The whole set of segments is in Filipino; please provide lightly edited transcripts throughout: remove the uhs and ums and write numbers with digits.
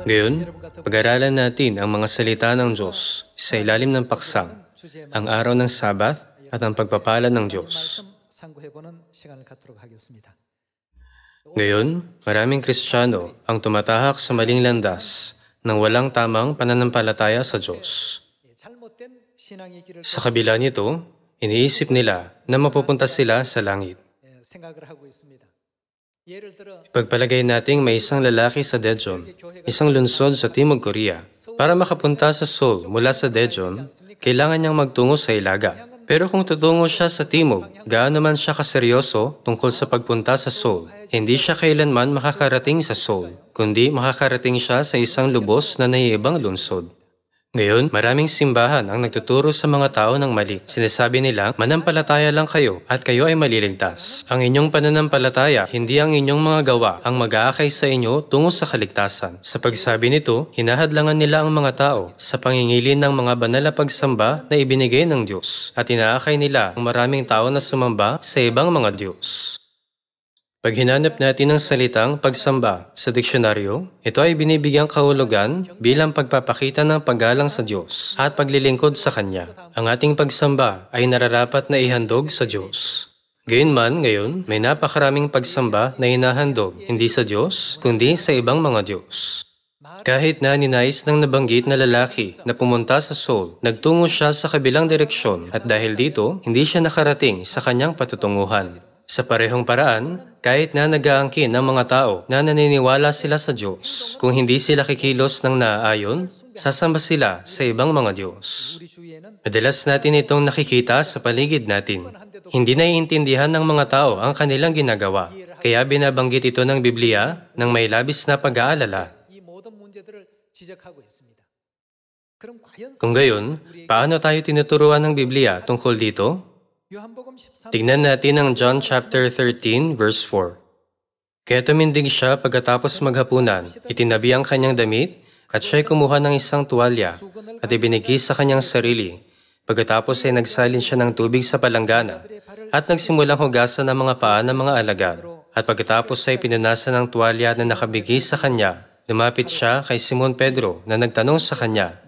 Ngayon, pag-aralan natin ang mga salita ng Diyos sa ilalim ng paksang, ang araw ng Sabat at ang pagpapala ng Diyos. Ngayon, maraming Kristiyano ang tumatahak sa maling landas ng walang tamang pananampalataya sa Diyos. Sa kabila nito, iniisip nila na mapupunta sila sa langit. Ipagpalagay nating may isang lalaki sa Daejeon, isang lungsod sa Timog Korea. Para makapunta sa Seoul mula sa Daejeon, kailangan niyang magtungo sa Ilaga. Pero kung tutungo siya sa Timog, gaano man siya kaseryoso tungkol sa pagpunta sa Seoul, hindi siya kailanman makakarating sa Seoul, kundi makakarating siya sa isang lubos na naiibang lungsod. Ngayon, maraming simbahan ang nagtuturo sa mga tao ng mali. Sinasabi nila, manampalataya lang kayo at kayo ay maliligtas. Ang inyong pananampalataya, hindi ang inyong mga gawa ang mag-aakay sa inyo tungo sa kaligtasan. Sa pagsabi nito, hinahadlangan nila ang mga tao sa pangingilin ng mga banal na pagsamba na ibinigay ng Diyos at inaakay nila ang maraming tao na sumamba sa ibang mga Diyos. Pag hinanap natin ang salitang pagsamba sa diksyonaryo, ito ay binibigyang kahulugan bilang pagpapakita ng paggalang sa Diyos at paglilingkod sa Kanya. Ang ating pagsamba ay nararapat na ihandog sa Diyos. Gayunman, ngayon, may napakaraming pagsamba na hinahandog hindi sa Diyos, kundi sa ibang mga Diyos. Kahit na ninais ng nabanggit na lalaki na pumunta sa Seoul, nagtungo siya sa kabilang direksyon at dahil dito, hindi siya nakarating sa kanyang patutunguhan. Sa parehong paraan, kahit na nag-aangkin ng mga tao na naniniwala sila sa Diyos, kung hindi sila kikilos ng naaayon, sasamba sila sa ibang mga Diyos. Madalas natin itong nakikita sa paligid natin. Hindi naiintindihan ng mga tao ang kanilang ginagawa, kaya binabanggit ito ng Biblia ng may labis na pag-aalala. Kung gayon, paano tayo tinuturuan ng Biblia tungkol dito? Tignan natin ang John chapter 13, verse 4. Kaya tumindig siya pagkatapos maghapunan, itinabi ang kanyang damit, at siya'y kumuha ng isang tuwalya, at ibinigay sa kanyang sarili. Pagkatapos ay nagsalin siya ng tubig sa palanggana, at nagsimulang hugasan ang mga paa ng mga alagad. At pagkatapos ay pinunasan ng tuwalya na nakabigay sa kanya, lumapit siya kay Simon Pedro na nagtanong sa kanya,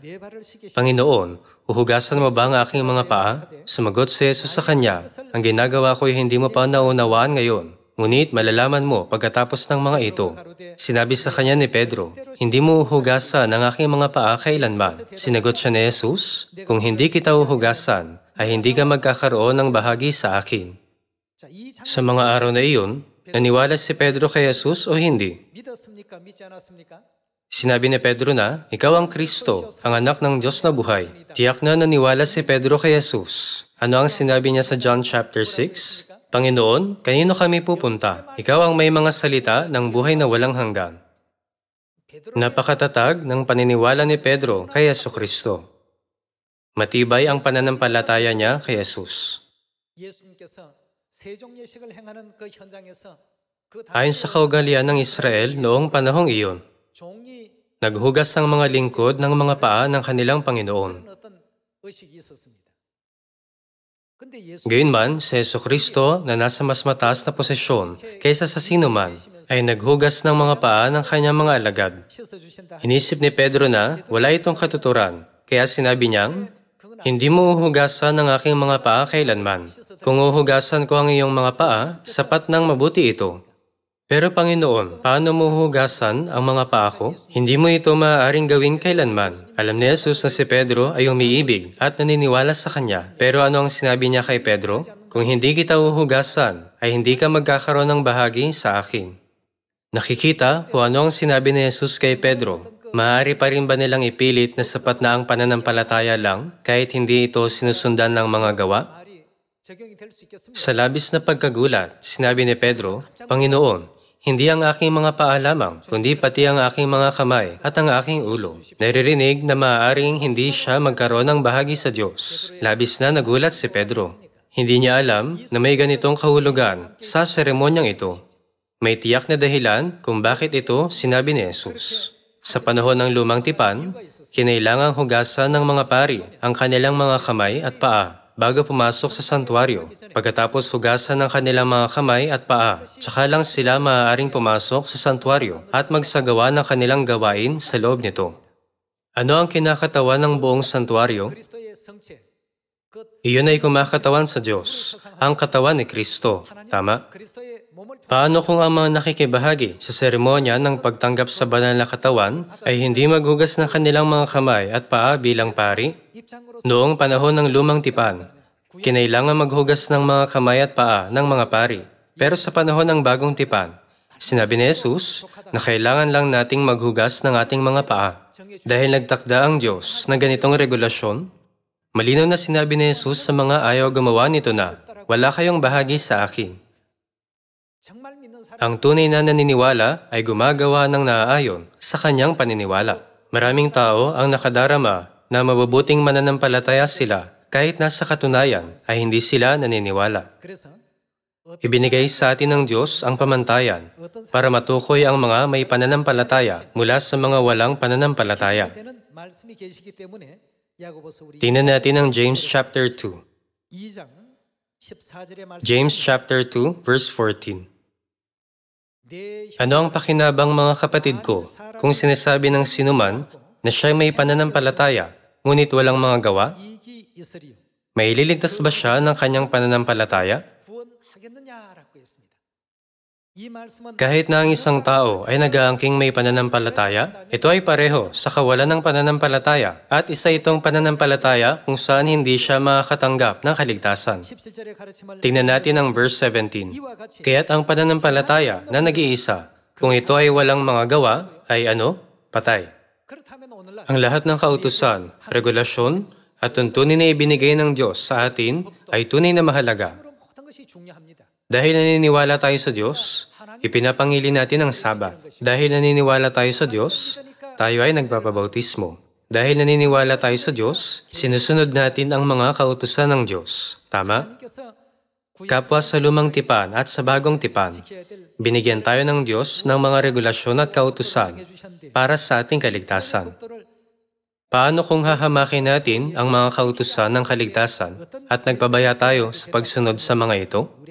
Panginoon, uhugasan mo ba ang aking mga paa? Sumagot si Jesus sa kanya, ang ginagawa ko ay hindi mo pa naunawaan ngayon. Ngunit malalaman mo pagkatapos ng mga ito. Sinabi sa kanya ni Pedro, hindi mo uhugasan ang aking mga paa kailanman. Sinagot siya ni Jesus, kung hindi kita uhugasan, ay hindi ka magkakaroon ng bahagi sa akin. Sa mga araw na iyon, naniwala si Pedro kay Jesus o hindi? Sinabi ni Pedro na, ikaw ang Kristo, ang anak ng Diyos na buhay. Tiyak na naniwala si Pedro kay Jesus. Ano ang sinabi niya sa John chapter 6? Panginoon, kanino kami pupunta? Ikaw ang may mga salita ng buhay na walang hanggan. Napakatatag ng paniniwala ni Pedro kay Jesucristo. Matibay ang pananampalataya niya kay Jesus. Ayon sa kaugalian ng Israel noong panahong iyon, naghugas ang mga lingkod ng mga paa ng kanilang Panginoon. Gayunman, si Jesucristo na nasa mas mataas na posisyon kaysa sa sinuman ay naghugas ng mga paa ng kanyang mga alagad. Inisip ni Pedro na wala itong katuturan, kaya sinabi niyang, hindi mo uhugasan ang aking mga paa kailanman. Kung uhugasan ko ang iyong mga paa, sapat nang mabuti ito. Pero Panginoon, paano mo hugasan ang mga paa ko? Hindi mo ito maaaring gawin kailanman. Alam ni Jesus na si Pedro ay umiibig at naniniwala sa kanya. Pero ano ang sinabi niya kay Pedro? Kung hindi kita uhugasan, ay hindi ka magkakaroon ng bahagi sa akin. Nakikita kung ano ang sinabi ni Jesus kay Pedro. Maaari pa rin ba nilang ipilit na sapat na ang pananampalataya lang kahit hindi ito sinusundan ng mga gawa? Sa labis na pagkagulat, sinabi ni Pedro, Panginoon, hindi ang aking mga paa lamang, kundi pati ang aking mga kamay at ang aking ulo. Naririnig na maaaring hindi siya magkaroon ng bahagi sa Diyos. Labis na nagulat si Pedro. Hindi niya alam na may ganitong kahulugan sa seremonyang ito. May tiyak na dahilan kung bakit ito sinabi ni Jesus. Sa panahon ng lumang tipan, kinailangang hugasan ng mga pari ang kanilang mga kamay at paa bago pumasok sa santuario. Pagkatapos hugasan ng kanilang mga kamay at paa, tsaka lang sila maaaring pumasok sa santuario at magsagawa ng kanilang gawain sa loob nito. Ano ang kinakatawan ng buong santuario? Iyon ay kumakatawan sa Diyos, ang katawan ni Kristo. Tama? Paano kung ang mga nakikibahagi sa seremonya ng pagtanggap sa banal na katawan ay hindi maghugas ng kanilang mga kamay at paa bilang pari? Noong panahon ng lumang tipan, kinailangan maghugas ng mga kamay at paa ng mga pari. Pero sa panahon ng bagong tipan, sinabi ni Jesus na kailangan lang nating maghugas ng ating mga paa. Dahil nagtakda ang Diyos na ganitong regulasyon, malinaw na sinabi ni Jesus sa mga ayaw gumawa nito na, wala kayong bahagi sa akin. Ang tunay na naniniwala ay gumagawa ng naaayon sa kanyang paniniwala. Maraming tao ang nakadarama na mabubuting mananampalataya sila kahit nasa katunayan ay hindi sila naniniwala. Ibinigay sa atin ng Diyos ang pamantayan para matukoy ang mga may pananampalataya mula sa mga walang pananampalataya. Tingnan natin ang James chapter 2. James chapter 2, verse 14. Ano ang pakinabang, mga kapatid ko, kung sinasabi ng sinuman na siya may pananampalataya, ngunit walang mga gawa? May ililigtas ba siya ng kanyang pananampalataya? Kahit na ang isang tao ay nag-aangking may pananampalataya, ito ay pareho sa kawalan ng pananampalataya at isa itong pananampalataya kung saan hindi siya makakatanggap ng kaligtasan. Tingnan natin ang verse 17. Kaya't ang pananampalataya na nag-iisa, kung ito ay walang mga gawa, ay ano? Patay. Ang lahat ng kautusan, regulasyon, at tuntunin na ibinigay ng Diyos sa atin ay tunay na mahalaga. Dahil naniniwala tayo sa Diyos, ipinapangili natin ang Sabat. Dahil naniniwala tayo sa Diyos, tayo ay nagpapabautismo. Dahil naniniwala tayo sa Diyos, sinusunod natin ang mga kautusan ng Diyos. Tama? Kapwa sa lumang tipan at sa bagong tipan, binigyan tayo ng Diyos ng mga regulasyon at kautusan para sa ating kaligtasan. Paano kung hahamakin natin ang mga kautusan ng kaligtasan at nagpabaya tayo sa pagsunod sa mga ito?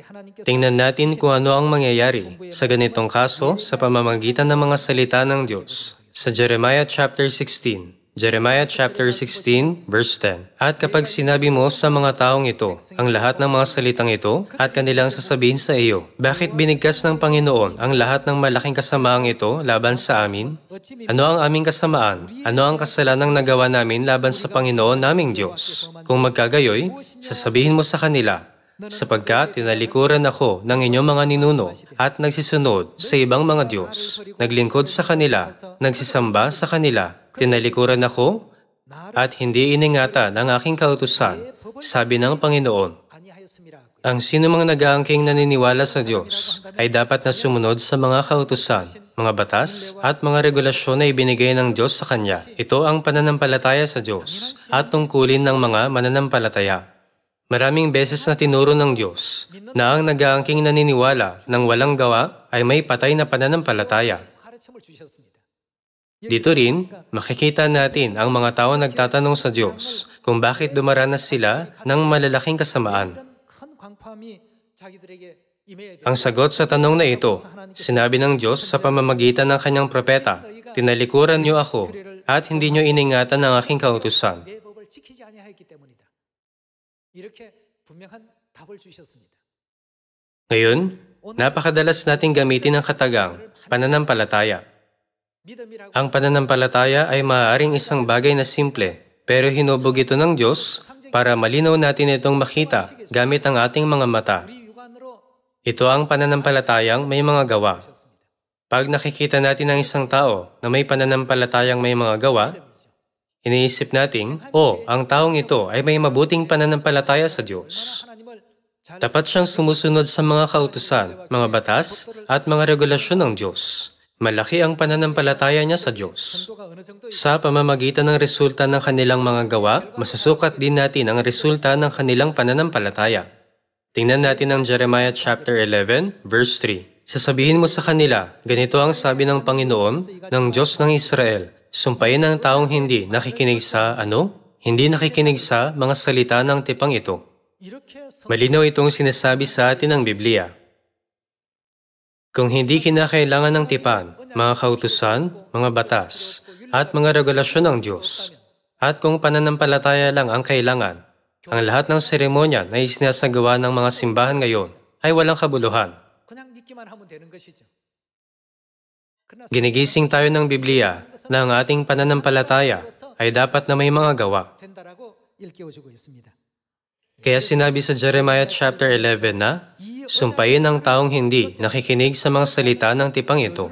Tingnan natin kung ano ang mangyayari sa ganitong kaso sa pamamagitan ng mga salita ng Diyos. Sa Jeremiah chapter 16, Jeremiah chapter 16, verse 10. At kapag sinabi mo sa mga taong ito ang lahat ng mga salitang ito at kanilang sasabihin sa iyo, bakit binigkas ng Panginoon ang lahat ng malaking kasamaang ito laban sa amin? Ano ang aming kasamaan? Ano ang kasalanang nagawa namin laban sa Panginoon naming Diyos? Kung magkagayoy, sasabihin mo sa kanila, sapagkat tinalikuran ako ng inyong mga ninuno at nagsisunod sa ibang mga Diyos, naglingkod sa kanila, nagsisamba sa kanila, tinalikuran ako at hindi iningatan ang aking kautusan, sabi ng Panginoon. Ang sinumang nag-aangking naniniwala sa Diyos ay dapat na sumunod sa mga kautusan, mga batas, at mga regulasyon na ibinigay ng Diyos sa Kanya. Ito ang pananampalataya sa Diyos at tungkulin ng mga mananampalataya. Maraming beses na tinuro ng Diyos na ang nag-aangking naniniwala ng walang gawa ay may patay na pananampalataya. Dito rin, makikita natin ang mga tao nagtatanong sa Diyos kung bakit dumaranas sila ng malalaking kasamaan. Ang sagot sa tanong na ito, sinabi ng Diyos sa pamamagitan ng kanyang propeta, tinalikuran niyo ako at hindi niyo iningatan ang aking kautusan. Ngayon, napakadalas nating gamitin ang katagang pananampalataya. Ang pananampalataya ay maaaring isang bagay na simple, pero hinubog ito ng Diyos para malinaw natin itong makita gamit ang ating mga mata. Ito ang pananampalatayang may mga gawa. Pag nakikita natin ang isang tao na may pananampalatayang may mga gawa, iniisip nating, ang taong ito ay may mabuting pananampalataya sa Diyos. Tapat siyang sumusunod sa mga kautusan, mga batas, at mga regulasyon ng Diyos. Malaki ang pananampalataya niya sa Diyos. Sa pamamagitan ng resulta ng kanilang mga gawa, masusukat din natin ang resulta ng kanilang pananampalataya. Tingnan natin ang Jeremiah chapter 11, verse 3. Sasabihin mo sa kanila, ganito ang sabi ng Panginoon, ng Diyos ng Israel, sumpayin ang taong hindi nakikinig sa Hindi nakikinig sa mga salita ng tipang ito. Malinaw itong sinasabi sa atin ng Biblia. Kung hindi kinakailangan ng tipan, mga kautusan, mga batas, at mga regulasyon ng Diyos, at kung pananampalataya lang ang kailangan, ang lahat ng seremonya na isinasagawa ng mga simbahan ngayon ay walang kabuluhan. Ginigising tayo ng Biblia na ang ating pananampalataya ay dapat na may mga gawa. Kaya sinabi sa Jeremiah chapter 11 na, sumpayin ang taong hindi nakikinig sa mga salita ng tipang ito.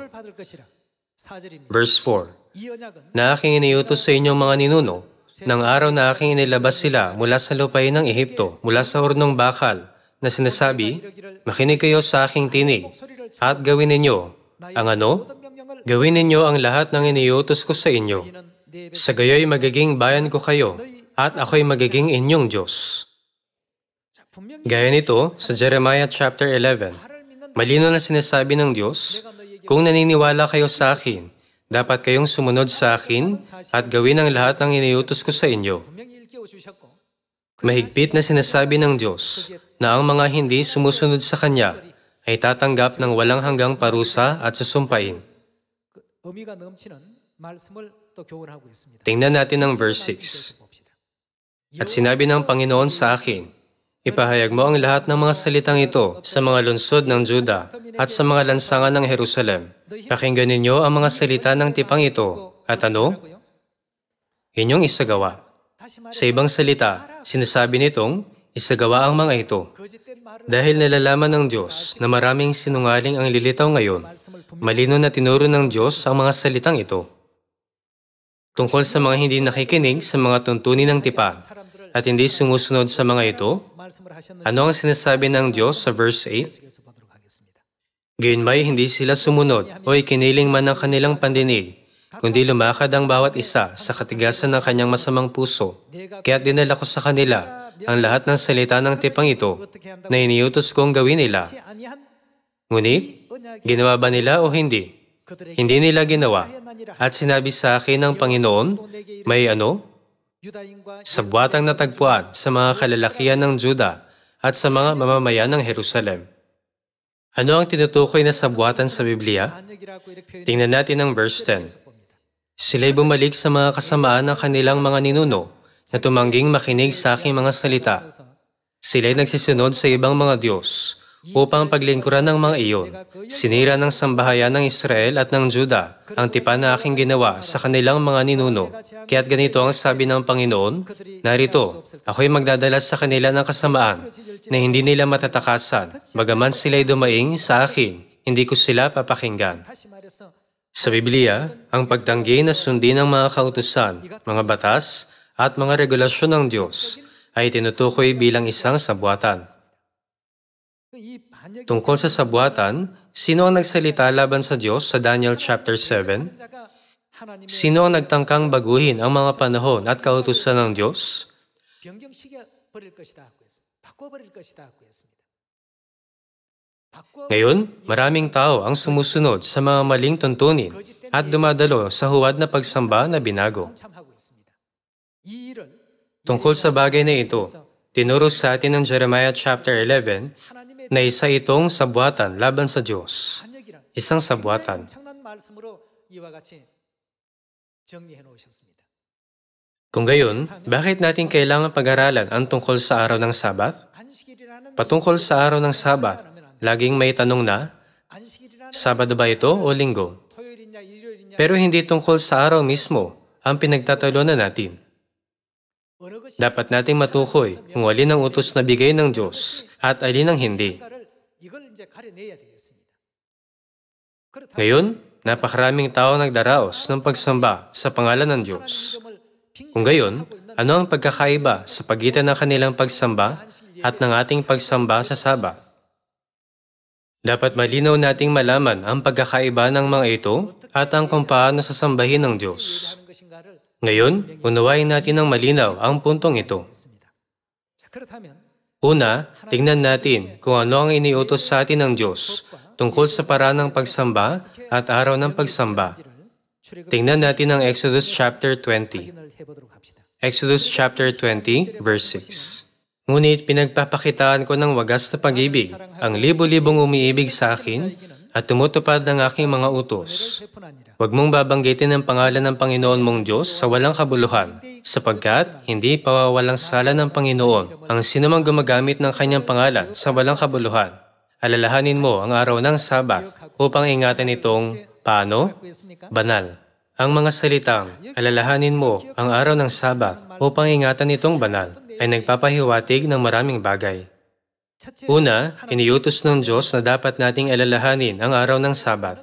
Verse 4, na aking iniutos sa inyong mga ninuno, ng araw na aking inilabas sila mula sa lupain ng Ehipto, mula sa hornong bakal, na sinasabi, makinig kayo sa aking tinig, at gawin ninyo, ang ano? Gawin ninyo ang lahat ng iniutos ko sa inyo. Sa gayoy magiging bayan ko kayo, at ako'y magiging inyong Diyos. Gaya nito, sa Jeremiah chapter 11, malino na sinasabi ng Diyos, kung naniniwala kayo sa akin, dapat kayong sumunod sa akin at gawin ang lahat ng iniutos ko sa inyo. Mahigpit na sinasabi ng Diyos na ang mga hindi sumusunod sa Kanya ay tatanggap ng walang hanggang parusa at susumpain. Tingnan natin ang verse 6. At sinabi ng Panginoon sa akin, ipahayag mo ang lahat ng mga salitang ito sa mga lungsod ng Juda at sa mga lansangan ng Jerusalem. Pakinggan ninyo ang mga salita ng tipang ito. At ano? Inyong isagawa. Sa ibang salita, sinasabi nitong, isagawa ang mga ito. Dahil nalalaman ng Diyos na maraming sinungaling ang lilitaw ngayon, malino na tinuro ng Diyos ang mga salitang ito. Tungkol sa mga hindi nakikinig sa mga tuntunin ng tipan at hindi sumusunod sa mga ito, ano ang sinasabi ng Diyos sa verse 8? Gayunmay hindi sila sumunod o ikiniling man ng kanilang pandinig, kundi lumakad ang bawat isa sa katigasan ng kanyang masamang puso. Kaya't dinala ko sa kanila ang lahat ng salita ng tipang ito na iniutos kong gawin nila. Ngunit, ginawa ba nila o hindi? Hindi nila ginawa. At sinabi sa akin ng Panginoon, may ano? Sabwatang natagpuan sa mga kalalakihan ng Juda at sa mga mamamayan ng Jerusalem. Ano ang tinutukoy na sabwatan sa Biblia? Tingnan natin ang verse 10. Sila'y bumalik sa mga kasamaan ng kanilang mga ninuno na tumangging makinig sa aking mga salita. Sila'y nagsisunod sa ibang mga Diyos upang paglingkuran ng mga iyon. Sinira ng sambahayan ng Israel at ng Juda ang tipan na aking ginawa sa kanilang mga ninuno. Kaya't ganito ang sabi ng Panginoon, narito, ako'y magdadala sa kanila ng kasamaan na hindi nila matatakasan, bagaman sila'y dumaing sa akin, hindi ko sila papakinggan. Sa Biblia, ang pagtanggi na sundin ng mga kautusan, mga batas, at mga regulasyon ng Diyos ay tinutukoy bilang isang sabwatan. Tungkol sa sabwatan, sino ang nagsalita laban sa Diyos sa Daniel chapter 7? Sino ang nagtangkang baguhin ang mga panahon at kautusan ng Diyos? Ngayon, maraming tao ang sumusunod sa mga maling tuntunin at dumadalo sa huwad na pagsamba na binago. Tungkol sa bagay na ito, tinuro sa atin ng Jeremiah chapter 11 na isa itong sabwatan laban sa Diyos. Isang sabwatan. Kung gayon, bakit natin kailangan pag-aralan ang tungkol sa araw ng Sabat? Patungkol sa araw ng Sabat, laging may tanong na, Sabado ba ito o Linggo? Pero hindi tungkol sa araw mismo ang pinagtatalunan natin. Dapat nating matukoy kung alin ang utos na bigay ng Diyos at alin ang hindi. Ngayon, napakaraming tao nagdaraos ng pagsamba sa pangalan ng Diyos. Kung gayon, ano ang pagkakaiba sa pagitan ng kanilang pagsamba at ng ating pagsamba sa Sabat? Dapat malinaw nating malaman ang pagkakaiba ng mga ito at ang kung paano sasambahin ng Diyos. Ngayon, unawain natin ng malinaw ang puntong ito. Una, tingnan natin kung ano ang iniutos sa atin ng Diyos tungkol sa paraan ng pagsamba at araw ng pagsamba. Tingnan natin ang Exodus chapter 20. Exodus chapter 20, verse 6. Ngunit pinagpapakitaan ko ng wagas na pag-ibig, ang libo-libong umiibig sa akin at tumutupad ng aking mga utos. Huwag mong babanggitin ang pangalan ng Panginoon mong Diyos sa walang kabuluhan, sapagkat hindi pawawalang sala ng Panginoon ang sinumang gumagamit ng kanyang pangalan sa walang kabuluhan. Alalahanin mo ang araw ng Sabat upang ingatan itong paano? Banal. Ang mga salitang, alalahanin mo ang araw ng Sabat upang ingatan itong banal, ay nagpapahiwatig ng maraming bagay. Una, iniutos ng Diyos na dapat nating alalahanin ang araw ng Sabat.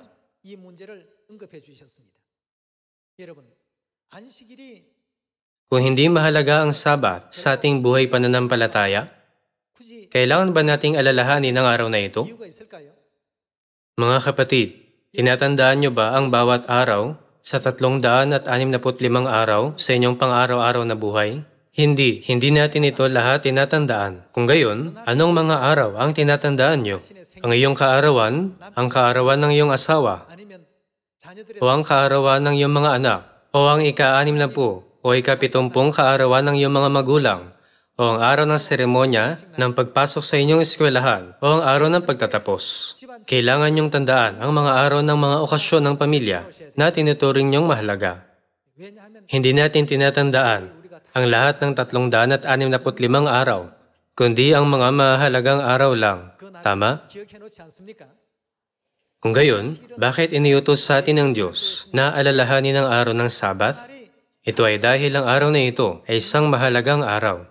Kung hindi mahalaga ang Sabat sa ating buhay pananampalataya, kailangan ba nating alalahanin ang araw na ito? Mga kapatid, tinatandaan niyo ba ang bawat araw sa 365 araw sa inyong pang-araw-araw na buhay? Hindi natin ito lahat tinatandaan. Kung gayon, anong mga araw ang tinatandaan niyo? Ang iyong kaarawan, ang kaarawan ng iyong asawa, o ang kaarawan ng iyong mga anak, o ang ika-60 o ika-70 kaarawan ng iyong mga magulang, o ang araw ng seremonya ng pagpasok sa inyong eskwelahan, o ang araw ng pagtatapos. Kailangan niyong tandaan ang mga araw ng mga okasyon ng pamilya na tinuturing niyong mahalaga. Hindi natin tinatandaan ang lahat ng 365 araw, kundi ang mga mahalagang araw lang. Tama? Kung gayon, bakit iniutos sa atin ng Diyos na alalahanin ang araw ng Sabat? Ito ay dahil ang araw na ito ay isang mahalagang araw.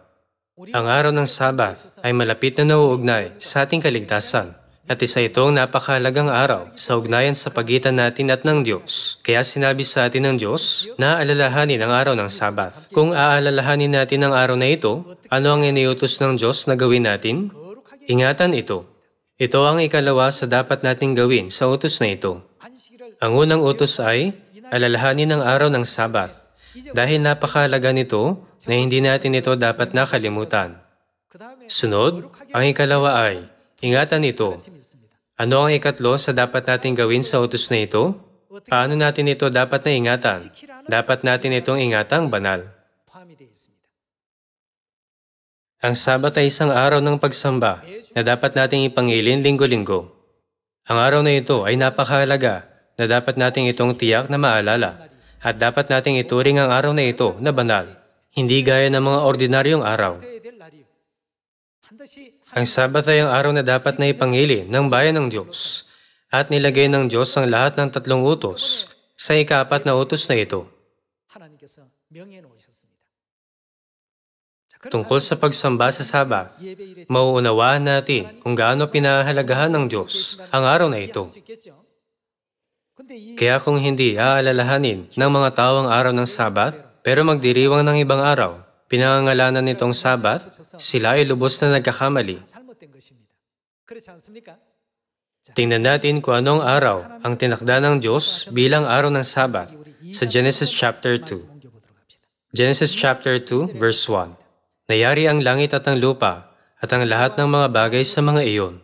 Ang araw ng Sabat ay malapit na nauugnay sa ating kaligtasan. At isa itong napakahalagang araw sa ugnayan sa pagitan natin at ng Diyos. Kaya sinabi sa atin ng Diyos na alalahanin ang araw ng Sabat. Kung aalalahanin natin ang araw na ito, ano ang iniutos ng Diyos na gawin natin? Ingatan ito. Ito ang ikalawa sa dapat nating gawin sa utos na ito. Ang unang utos ay alalahanin ang araw ng Sabat. Dahil napakahalaga nito na hindi natin ito dapat nakalimutan. Sunod, ang ikalawa ay ingatan ito. Ano ang ikatlo sa dapat nating gawin sa utos na ito? Paano natin ito dapat na ingatan? Dapat natin itong ingatang banal. Ang Sabat ay isang araw ng pagsamba na dapat nating ipangilin linggo-linggo. Ang araw na ito ay napakahalaga na dapat nating itong tiyak na maalala at dapat nating ituring ang araw na ito na banal, hindi gaya ng mga ordinaryong araw. Ang Sabat ay ang araw na dapat na ipangilin ng bayan ng Diyos at nilagay ng Diyos ang lahat ng 3 utos sa ika-4 na utos na ito. Tungkol sa pagsamba sa Sabat, mauunawaan natin kung gaano pinahalagahan ng Diyos ang araw na ito. Kaya kung hindi aalalahanin ng mga tao ang araw ng Sabat, pero magdiriwang ng ibang araw, pinangangalanan nitong Sabat, sila ay lubos na nagkakamali. Tingnan natin kung anong araw ang tinakda ng Diyos bilang araw ng Sabat sa Genesis chapter 2. Genesis chapter 2, verse 1. Nayari ang langit at ang lupa at ang lahat ng mga bagay sa mga iyon.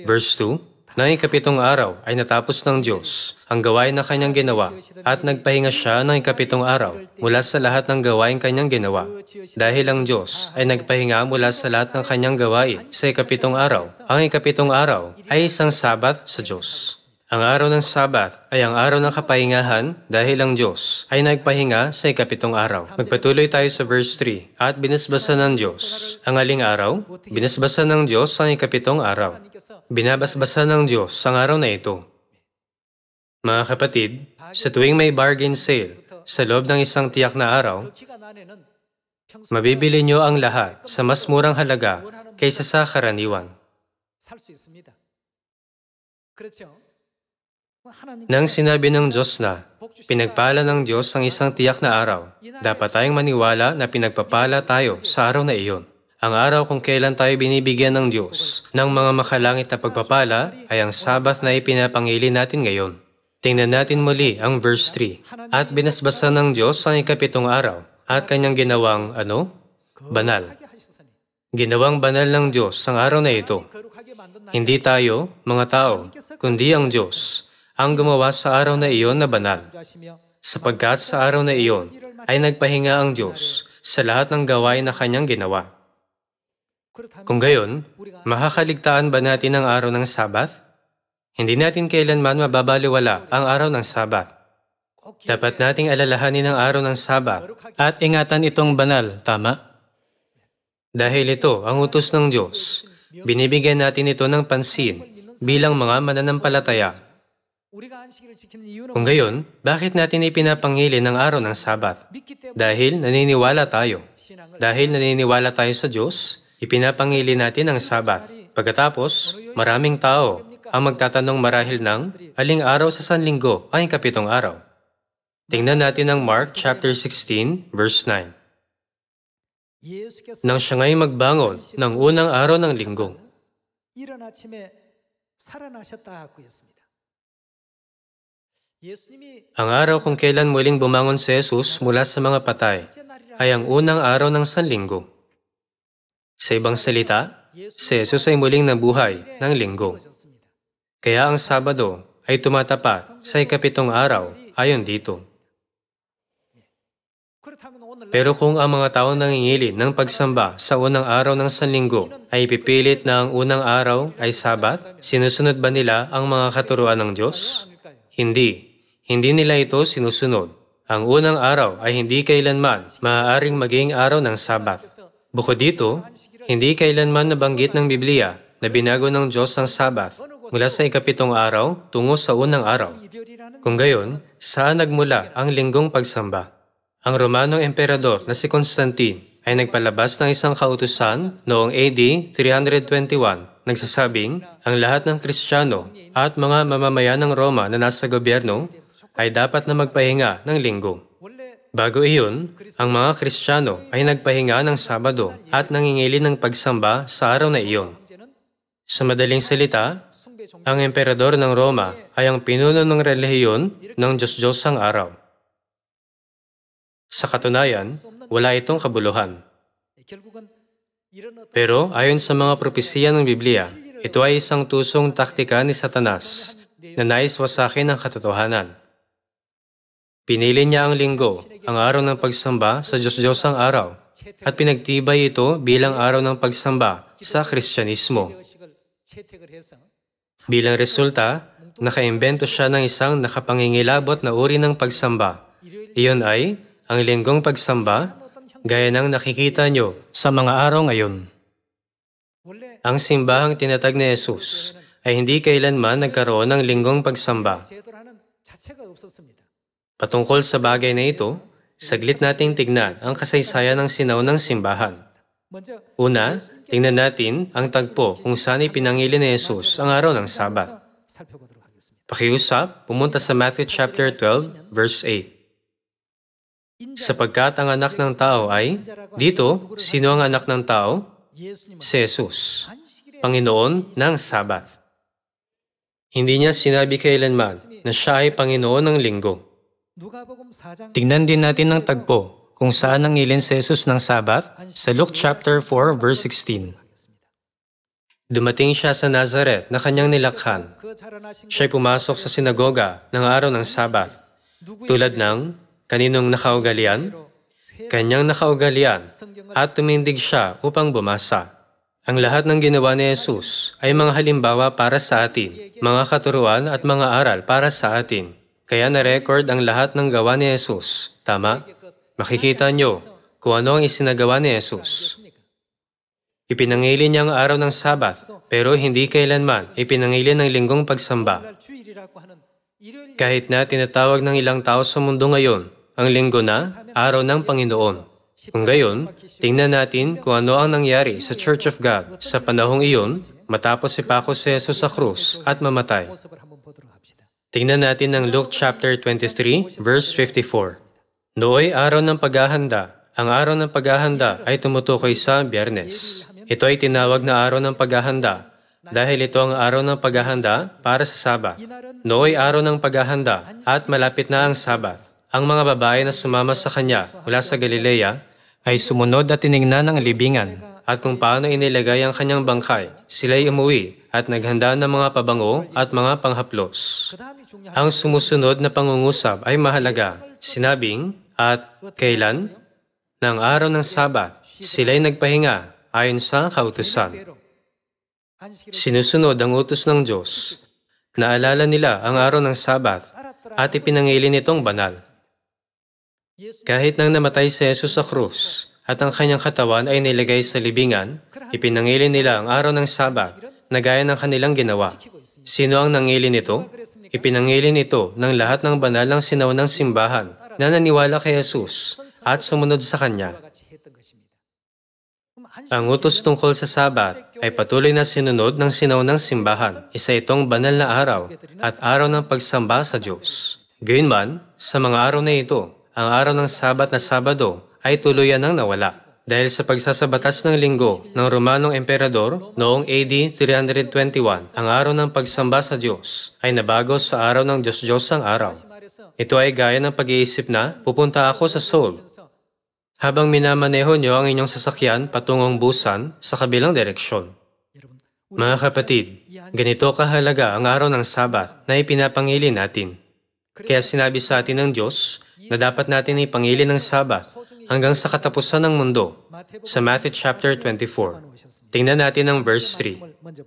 Verse 2. Nang ika-7 araw ay natapos ng Diyos ang gawain na kanyang ginawa at nagpahinga siya ng ika-7 araw mula sa lahat ng gawain kanyang ginawa. Dahil ang Diyos ay nagpahinga mula sa lahat ng kanyang gawain sa ika-7 araw, ang ika-7 araw ay isang Sabat sa Diyos. Ang araw ng Sabat ay ang araw ng kapahingahan dahil ang Diyos ay nagpahinga sa ika-7 araw. Magpatuloy tayo sa verse 3. At binasbasan ng Diyos ang aling araw? Binasbasan ng Diyos ang ika-7 araw. Binabasbasan ng Diyos ang araw na ito. Mga kapatid, sa tuwing may bargain sale sa loob ng isang tiyak na araw, mabibili niyo ang lahat sa mas murang halaga kaysa sa karaniwan. Nang sinabi ng Diyos na pinagpala ng Diyos ang isang tiyak na araw, dapat tayong maniwala na pinagpapala tayo sa araw na iyon. Ang araw kung kailan tayo binibigyan ng Diyos ng mga makalangit na pagpapala ay ang Sabat na ipinapangili natin ngayon. Tingnan natin muli ang verse 3. At binasbasan ng Diyos ang ika-7 araw at kanyang ginawang banal. Ginawang banal ng Diyos ang araw na ito. Hindi tayo, mga tao, kundi ang Diyos ang gumawa sa araw na iyon na banal. Sapagkat sa araw na iyon ay nagpahinga ang Diyos sa lahat ng gawain na kanyang ginawa. Kung gayon, makakaligtaan ba natin ang araw ng Sabat? Hindi natin kailanman mababaliwala ang araw ng Sabat. Dapat nating alalahanin ang araw ng Sabat at ingatan itong banal, tama? Dahil ito ang utos ng Diyos, binibigyan natin ito ng pansin bilang mga mananampalataya. Kung gayon, bakit natin ipinapangilin ang araw ng Sabat? Dahil naniniwala tayo. Dahil naniniwala tayo sa Diyos, ipinapangili natin ang Sabat. Pagkatapos, maraming tao ang magtatanong marahil ng aling araw sa sanlinggo ay kapitong araw. Tingnan natin ang Mark chapter 16, verse 9. Nang siya nga'y magbangon ng unang araw ng linggo. Ang araw kung kailan muling bumangon si Jesus mula sa mga patay ay ang unang araw ng sanlinggo. Sa ibang salita, si Jesus ay muling nabuhay ng linggo. Kaya ang Sabado ay tumatapat sa ikapitong araw ayon dito. Pero kung ang mga tao nangingilin ng pagsamba sa unang araw ng sanlinggo ay ipipilit na ang unang araw ay Sabat, sinusunod ba nila ang mga katuruan ng Diyos? Hindi. Hindi nila ito sinusunod. Ang unang araw ay hindi kailanman maaaring maging araw ng Sabat. Bukod dito, hindi kailanman nabanggit ng Biblia na binago ng Diyos ang Sabat mula sa ikapitong araw tungo sa unang araw. Kung gayon, saan nagmula ang linggong pagsamba? Ang Romanong emperador na si Constantine ay nagpalabas ng isang kautusan noong AD 321 nagsasabing ang lahat ng Kristiyano at mga mamamayan ng Roma na nasa gobyerno ay dapat na magpahinga ng linggo. Bago iyon, ang mga Kristiyano ay nagpahinga ng Sabado at nangingili ng pagsamba sa araw na iyon. Sa madaling salita, ang emperador ng Roma ay ang pinuno ng relihiyon ng Diyos-Diyosang araw. Sa katunayan, wala itong kabuluhan. Pero ayon sa mga propesiya ng Biblia, ito ay isang tusong taktika ni Satanas na nais wasakin ang katotohanan. Pinili niya ang linggo, ang araw ng pagsamba sa Diyos-Diyosang araw, at pinagtibay ito bilang araw ng pagsamba sa Kristyanismo. Bilang resulta, nakaimbento siya ng isang nakapangingilabot na uri ng pagsamba. Iyon ay ang linggong pagsamba, gaya ng nakikita nyo sa mga araw ngayon. Ang simbahang tinatag ni Jesus ay hindi kailanman nagkaroon ng linggong pagsamba. Patungkol sa bagay na ito, saglit nating tignan ang kasaysayan ng sinaunang simbahan. Una, tingnan natin ang tagpo kung saan ipinangili ni Jesus ang araw ng Sabat. Pakiusap, pumunta sa Matthew chapter 12, verse 8. Sapagkat ang anak ng tao ay, dito, sino ang anak ng tao? Si Jesus, Panginoon ng Sabat. Hindi niya sinabi kailanman na siya ay Panginoon ng linggo. Tingnan din natin ang tagpo kung saan nangilin si Jesus ng Sabat sa Luke chapter 4, verse 16. Dumating siya sa Nazaret na kanyang nilakhan. Siya'y pumasok sa sinagoga ng araw ng Sabat, tulad ng kaninong nakaugalian? Kanyang nakaugalian at tumindig siya upang bumasa. Ang lahat ng ginawa ni Jesus ay mga halimbawa para sa atin, mga katuruan at mga aral para sa atin. Kaya na-record ang lahat ng gawa ni Jesus. Tama? Makikita nyo kung ano ang isinagawa ni Jesus. Ipinangili niya ang araw ng Sabat, pero hindi kailanman ipinangili ng linggong pagsamba. Kahit na tinatawag ng ilang tao sa mundo ngayon, ang linggo na, araw ng Panginoon. Kung gayon, tingnan natin kung ano ang nangyari sa Church of God sa panahong iyon matapos ipako si Jesus sa krus at mamatay. Tingnan natin ang Luke chapter 23, verse 54. Nooy araw ng paghahanda. Ang araw ng paghahanda ay tumutukoy sa Biyernes. Ito ay tinawag na araw ng paghahanda dahil ito ang araw ng paghahanda para sa Sabat. Nooy araw ng paghahanda at malapit na ang Sabat. Ang mga babae na sumama sa kanya mula sa Galilea ay sumunod at tiningnan ang libingan at kung paano inilagay ang kanyang bangkay. Sila'y umuwi at naghanda ng mga pabango at mga panghaplos. Ang sumusunod na pangungusap ay mahalaga. Sinabing, at kailan? Ng araw ng Sabat, sila'y nagpahinga ayon sa kautusan. Sinusunod ang utos ng Diyos. Naalala nila ang araw ng Sabat at ipinangili nitong banal. Kahit nang namatay si Jesus sa krus at ang kanyang katawan ay nilagay sa libingan, ipinangili nila ang araw ng Sabat na gaya ng kanilang ginawa. Sino ang nangili nito? Ipinangili nito ng lahat ng banal ng sinaunang simbahan na naniwala kay Jesus at sumunod sa Kanya. Ang utos tungkol sa Sabat ay patuloy na sinunod ng sinaunang simbahan. Isa itong banal na araw at araw ng pagsamba sa Diyos. Gayunman, sa mga araw na ito, ang araw ng Sabat na Sabado ay tuluyan nang nawala. Dahil sa pagsasabatas ng linggo ng Romanong Emperador noong AD 321, ang araw ng pagsamba sa Diyos ay nabago sa araw ng Diyos-Diyos ang araw. Ito ay gaya ng pag-iisip na pupunta ako sa Seoul. Habang minamaneho nyo ang inyong sasakyan patungong Busan sa kabilang direksyon. Mga kapatid, ganito kahalaga ang araw ng Sabat na ipinapangili natin. Kaya sinabi sa atin ng Diyos na dapat natin ipangili ng Sabat hanggang sa katapusan ng mundo sa Matthew chapter 24. Tingnan natin ang verse 3.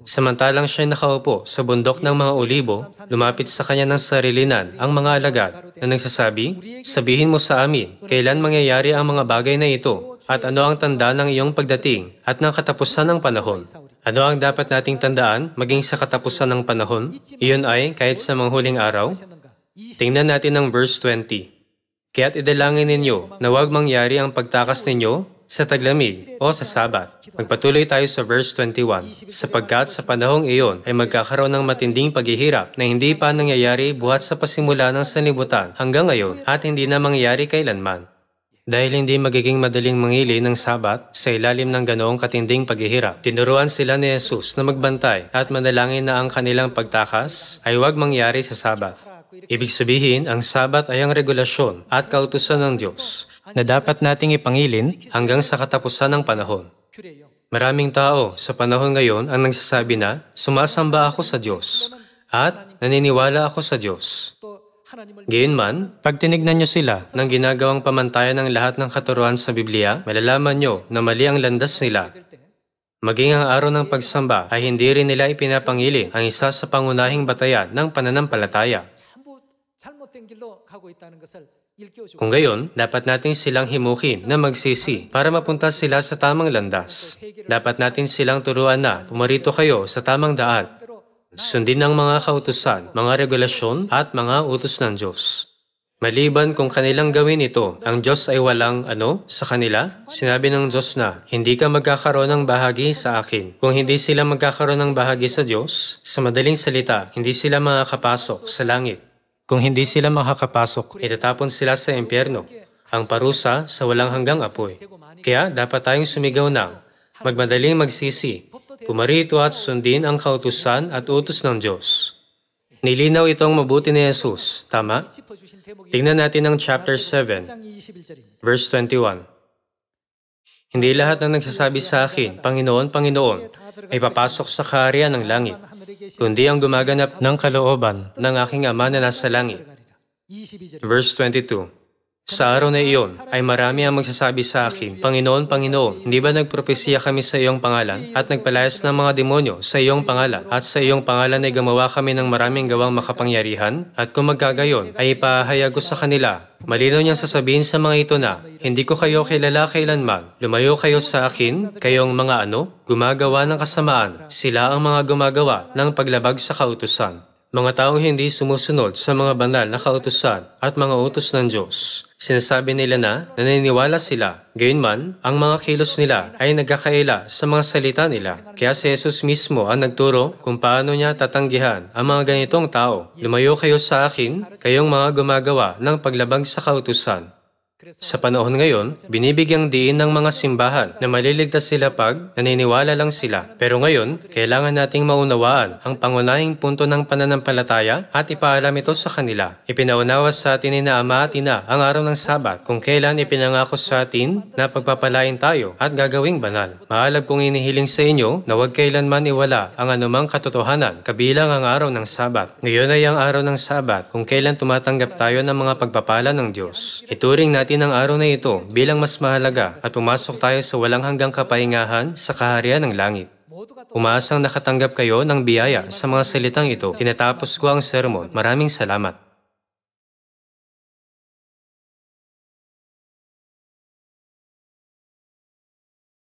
Samantalang siya nakaupo sa bundok ng mga olibo, lumapit sa kanya ng sarilinan ang mga alagad na nagsasabi, "Sabihin mo sa amin, kailan mangyayari ang mga bagay na ito at ano ang tanda ng iyong pagdating at ng katapusan ng panahon?" Ano ang dapat nating tandaan maging sa katapusan ng panahon? Iyon ay kahit sa manghuling araw. Tingnan natin ang verse 20. Kaya't idalangin ninyo na huwag mangyari ang pagtakas ninyo sa taglamig o sa Sabat. Magpatuloy tayo sa verse 21. Sapagkat sa panahong iyon ay magkakaroon ng matinding paghihirap na hindi pa nangyayari buhat sa pasimula ng sanlibutan hanggang ngayon at hindi na mangyayari kailanman. Dahil hindi magiging madaling mangili ng Sabat sa ilalim ng ganoong katinding paghihirap, tinuruan sila ni Jesus na magbantay at manalangin na ang kanilang pagtakas ay huwag mangyari sa Sabat. Ibig sabihin, ang Sabat ay ang regulasyon at kautusan ng Diyos na dapat nating ipangilin hanggang sa katapusan ng panahon. Maraming tao sa panahon ngayon ang nagsasabi na, sumasamba ako sa Diyos at naniniwala ako sa Diyos. Gayunman, pag tinignan nyo sila ng ginagawang pamantayan ng lahat ng katuruan sa Biblia, malalaman nyo na mali ang landas nila. Maging ang araw ng pagsamba ay hindi rin nila ipinapangili ang isa sa pangunahing batayan ng pananampalataya. Kung gayon, dapat natin silang himukin na magsisi para mapunta sila sa tamang landas. Dapat natin silang turuan na pumarito kayo sa tamang daan. Sundin ang mga kautusan, mga regulasyon at mga utos ng Diyos. Maliban kung kanilang gawin ito, ang Diyos ay walang sa kanila. Sinabi ng Diyos na, hindi ka magkakaroon ng bahagi sa akin. Kung hindi sila magkakaroon ng bahagi sa Diyos, sa madaling salita, hindi sila makakapasok sa langit. Kung hindi sila makakapasok, itatapon sila sa impyerno, ang parusa sa walang hanggang apoy. Kaya dapat tayong sumigaw ng magmadaling magsisi, pumarito at sundin ang kautusan at utos ng Diyos. Nilinaw itong mabuti ni Jesus, tama? Tingnan natin ang chapter 7, verse 21. Hindi lahat ng nagsasabi sa akin, Panginoon, Panginoon, ay papasok sa kaharian ng langit, kundi ang gumaganap ng kalooban ng aking Ama na nasa langit. Verse 22. Sa araw na iyon ay marami ang magsasabi sa akin, Panginoon, Panginoon, hindi ba nagpropesiya kami sa iyong pangalan at nagpalayas ng mga demonyo sa iyong pangalan at sa iyong pangalan ay gumawa kami ng maraming gawang makapangyarihan? At kung magkagayon ay ipahayag ko sa kanila, malinaw niyang sasabihin sa mga ito na, hindi ko kayo kilala kailanman, lumayo kayo sa akin, kayong mga gumagawa ng kasamaan, sila ang mga gumagawa ng paglabag sa kautusan. Mga taong hindi sumusunod sa mga banal na kautusan at mga utos ng Diyos. Sinasabi nila na naniniwala sila. Gayunman, ang mga kilos nila ay nagkakaila sa mga salita nila. Kaya si Jesus mismo ang nagturo kung paano niya tatanggihan ang mga ganitong tao. Lumayo kayo sa akin, kayong mga gumagawa ng paglabag sa kautusan. Sa panahon ngayon, binibigyang diin ng mga simbahan na maliligtas sila pag naniniwala lang sila. Pero ngayon, kailangan nating maunawaan ang pangunahing punto ng pananampalataya at ipaalam ito sa kanila. Ipinaunawa sa atin ni Ama at Ina ang araw ng Sabat kung kailan ipinangako sa atin na pagpapalain tayo at gagawing banal. Maalab kong inihiling sa inyo na huwag kailanman iwala ang anumang katotohanan kabilang ang araw ng Sabat. Ngayon ay ang araw ng Sabat kung kailan tumatanggap tayo ng mga pagpapala ng Diyos. Ituring natin natin ang araw na ito bilang mas mahalaga at pumasok tayo sa walang hanggang kapahingahan sa kaharian ng langit. Umaasang nakatanggap kayo ng biyaya sa mga salitang ito. Tinatapos ko ang sermon. Maraming salamat.